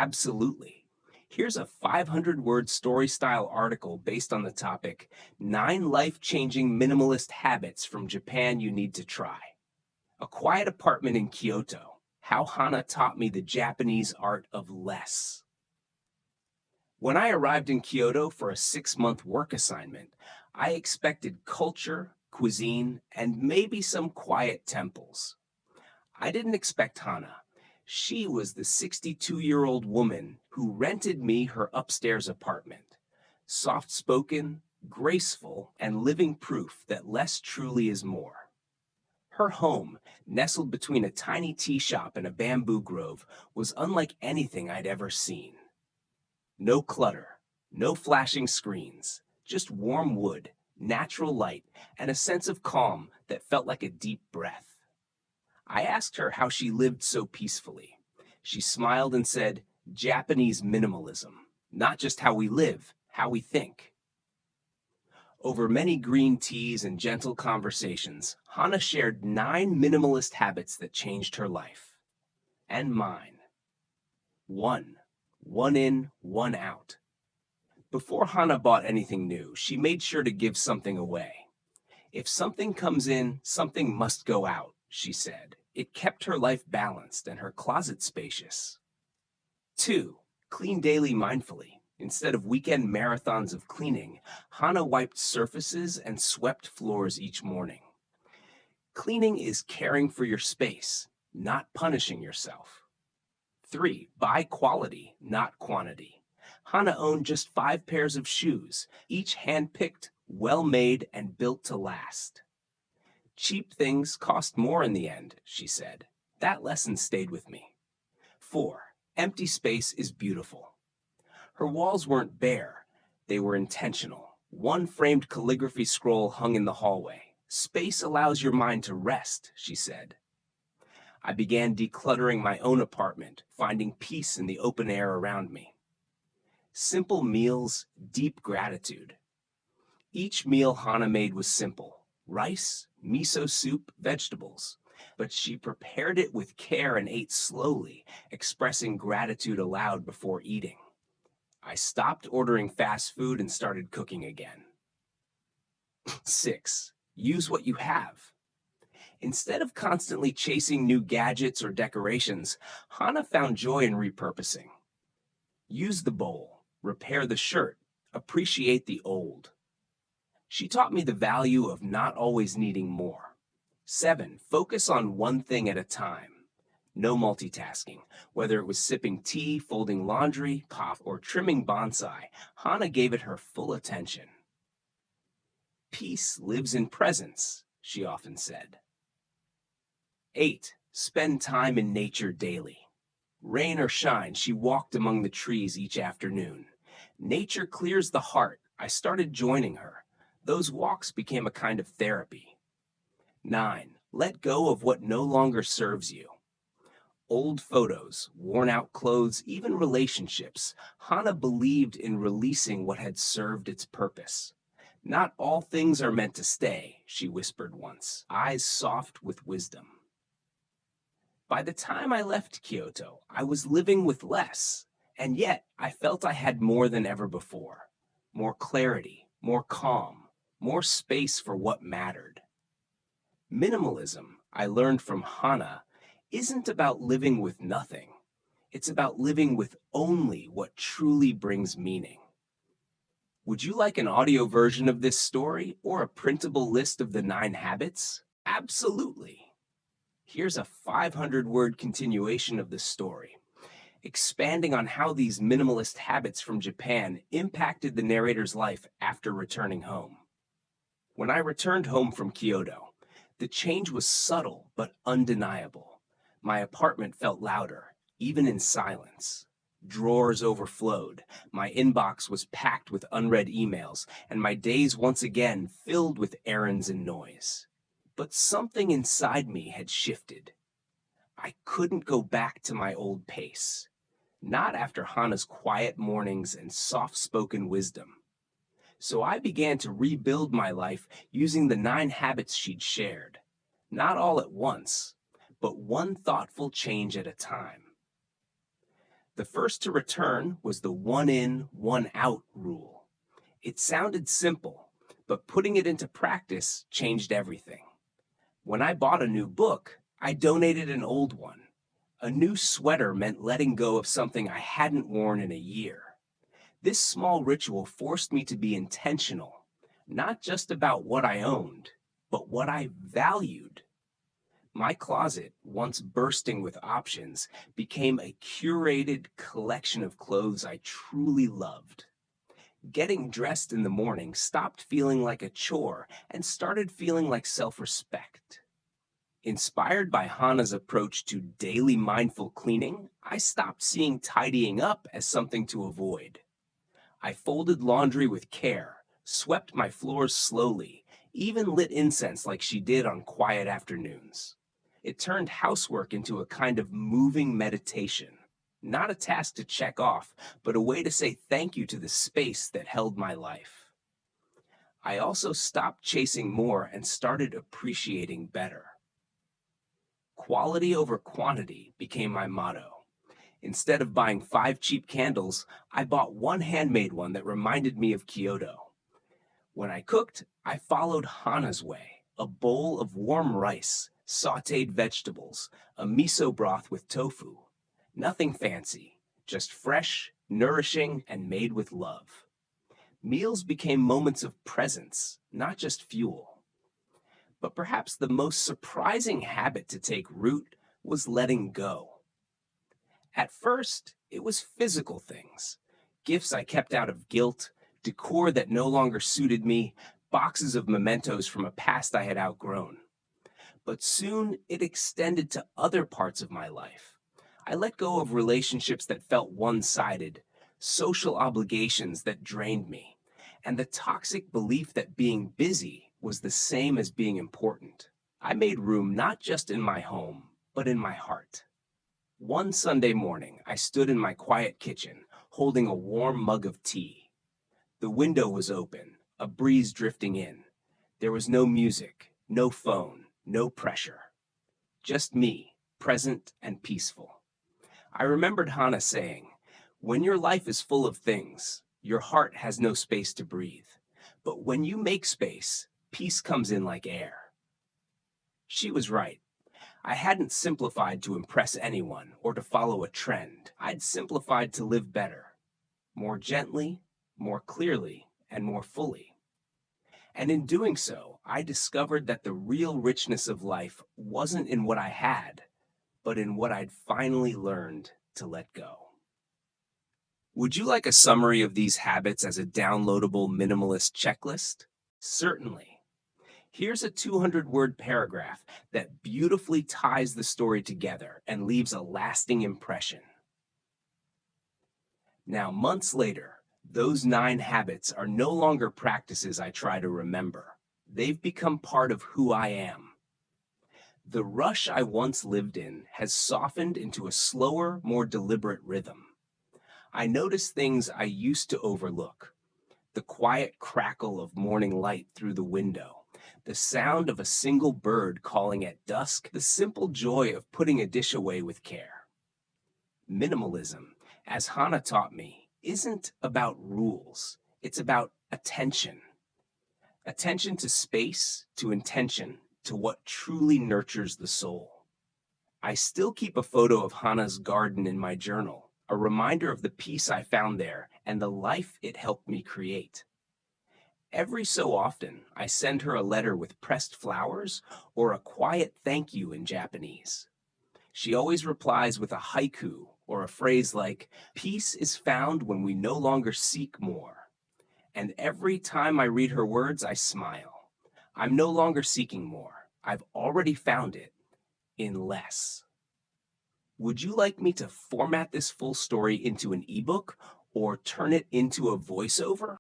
Absolutely. Here's a 500-word story-style article based on the topic, 9 Life-Changing Minimalist Habits from Japan You Need to Try. A quiet apartment in Kyoto. How Hana taught me the Japanese art of less. When I arrived in Kyoto for a 6-month work assignment, I expected culture, cuisine, and maybe some quiet temples. I didn't expect Hana. She was the 62-year-old woman who rented me her upstairs apartment. Soft-spoken, graceful, and living proof that less truly is more. Her home, nestled between a tiny tea shop and a bamboo grove, was unlike anything I'd ever seen. No clutter, no flashing screens, just warm wood, natural light, and a sense of calm that felt like a deep breath. I asked her how she lived so peacefully. She smiled and said, Japanese minimalism, not just how we live, how we think. Over many green teas and gentle conversations, Hana shared 9 minimalist habits that changed her life. And mine. 1. One in, one out. Before Hana bought anything new, she made sure to give something away. If something comes in, something must go out, she said. It kept her life balanced and her closet spacious. 2. Clean daily mindfully. Instead of weekend marathons of cleaning, Hana wiped surfaces and swept floors each morning. Cleaning is caring for your space, not punishing yourself. 3. Buy quality, not quantity. Hana owned just 5 pairs of shoes, each hand-picked, well-made, and built to last. Cheap things cost more in the end, she said. That lesson stayed with me. 4. Empty space is beautiful. Her walls weren't bare. They were intentional. One framed calligraphy scroll hung in the hallway. Space allows your mind to rest, she said. I began decluttering my own apartment, finding peace in the open air around me. Simple meals, deep gratitude. Each meal Hana made was simple. Rice, miso soup, vegetables. But she prepared it with care and ate slowly, expressing gratitude aloud before eating. I stopped ordering fast food and started cooking again. 6. Use what you have. Instead of constantly chasing new gadgets or decorations, Hana found joy in repurposing. Use the bowl, repair the shirt, appreciate the old. She taught me the value of not always needing more. 7. Focus on one thing at a time. No multitasking. Whether it was sipping tea, folding laundry, or trimming bonsai, Hana gave it her full attention. Peace lives in presence, she often said. 8. Spend time in nature daily. Rain or shine, she walked among the trees each afternoon. Nature clears the heart. I started joining her. Those walks became a kind of therapy. 9. Let go of what no longer serves you. Old photos, worn-out clothes, even relationships, Hana believed in releasing what had served its purpose. Not all things are meant to stay, she whispered once, eyes soft with wisdom. By the time I left Kyoto, I was living with less, and yet I felt I had more than ever before. More clarity, more calm, more space for what mattered. Minimalism, I learned from Hana, isn't about living with nothing. It's about living with only what truly brings meaning. Would you like an audio version of this story or a printable list of the 9 habits? Absolutely. Here's a 500-word continuation of the story, expanding on how these minimalist habits from Japan impacted the narrator's life after returning home. When I returned home from Kyoto, the change was subtle but undeniable. My apartment felt louder, even in silence. Drawers overflowed, my inbox was packed with unread emails, and my days once again filled with errands and noise. But something inside me had shifted. I couldn't go back to my old pace. Not after Hana's quiet mornings and soft-spoken wisdom. So I began to rebuild my life using the 9 habits she'd shared. Not all at once, but one thoughtful change at a time. The first to return was the one in, one out rule. It sounded simple, but putting it into practice changed everything. When I bought a new book, I donated an old one. A new sweater meant letting go of something I hadn't worn in a year. This small ritual forced me to be intentional, not just about what I owned, but what I valued. My closet, once bursting with options, became a curated collection of clothes I truly loved. Getting dressed in the morning stopped feeling like a chore and started feeling like self-respect. Inspired by Hannah's approach to daily mindful cleaning, I stopped seeing tidying up as something to avoid. I folded laundry with care, swept my floors slowly, even lit incense like she did on quiet afternoons. It turned housework into a kind of moving meditation, not a task to check off, but a way to say thank you to the space that held my life. I also stopped chasing more and started appreciating better. Quality over quantity became my motto. Instead of buying 5 cheap candles, I bought one handmade one that reminded me of Kyoto. When I cooked, I followed Hana's way, a bowl of warm rice, sautéed vegetables, a miso broth with tofu. Nothing fancy, just fresh, nourishing, and made with love. Meals became moments of presence, not just fuel. But perhaps the most surprising habit to take root was letting go. At first, it was physical things. Gifts I kept out of guilt, decor that no longer suited me, boxes of mementos from a past I had outgrown. But soon it extended to other parts of my life. I let go of relationships that felt one-sided, social obligations that drained me, and the toxic belief that being busy was the same as being important. I made room not just in my home, but in my heart. One Sunday morning, I stood in my quiet kitchen, holding a warm mug of tea. The window was open, a breeze drifting in. There was no music, no phone, no pressure. Just me, present and peaceful. I remembered Hannah saying, "When your life is full of things, your heart has no space to breathe. But when you make space, peace comes in like air." She was right. I hadn't simplified to impress anyone or to follow a trend. I'd simplified to live better, more gently, more clearly, and more fully. And in doing so, I discovered that the real richness of life wasn't in what I had, but in what I'd finally learned to let go. Would you like a summary of these habits as a downloadable minimalist checklist? Certainly. Here's a 200-word paragraph that beautifully ties the story together and leaves a lasting impression. Now, months later, those 9 habits are no longer practices I try to remember. They've become part of who I am. The rush I once lived in has softened into a slower, more deliberate rhythm. I notice things I used to overlook. The quiet crackle of morning light through the window, the sound of a single bird calling at dusk, the simple joy of putting a dish away with care. Minimalism, as Hannah taught me, isn't about rules. It's about attention. Attention to space, to intention, to what truly nurtures the soul. I still keep a photo of Hannah's garden in my journal, a reminder of the peace I found there and the life it helped me create. Every so often, I send her a letter with pressed flowers or a quiet thank you in Japanese. She always replies with a haiku or a phrase like, "Peace is found when we no longer seek more." And every time I read her words, I smile. I'm no longer seeking more. I've already found it in less. Would you like me to format this full story into an ebook or turn it into a voiceover?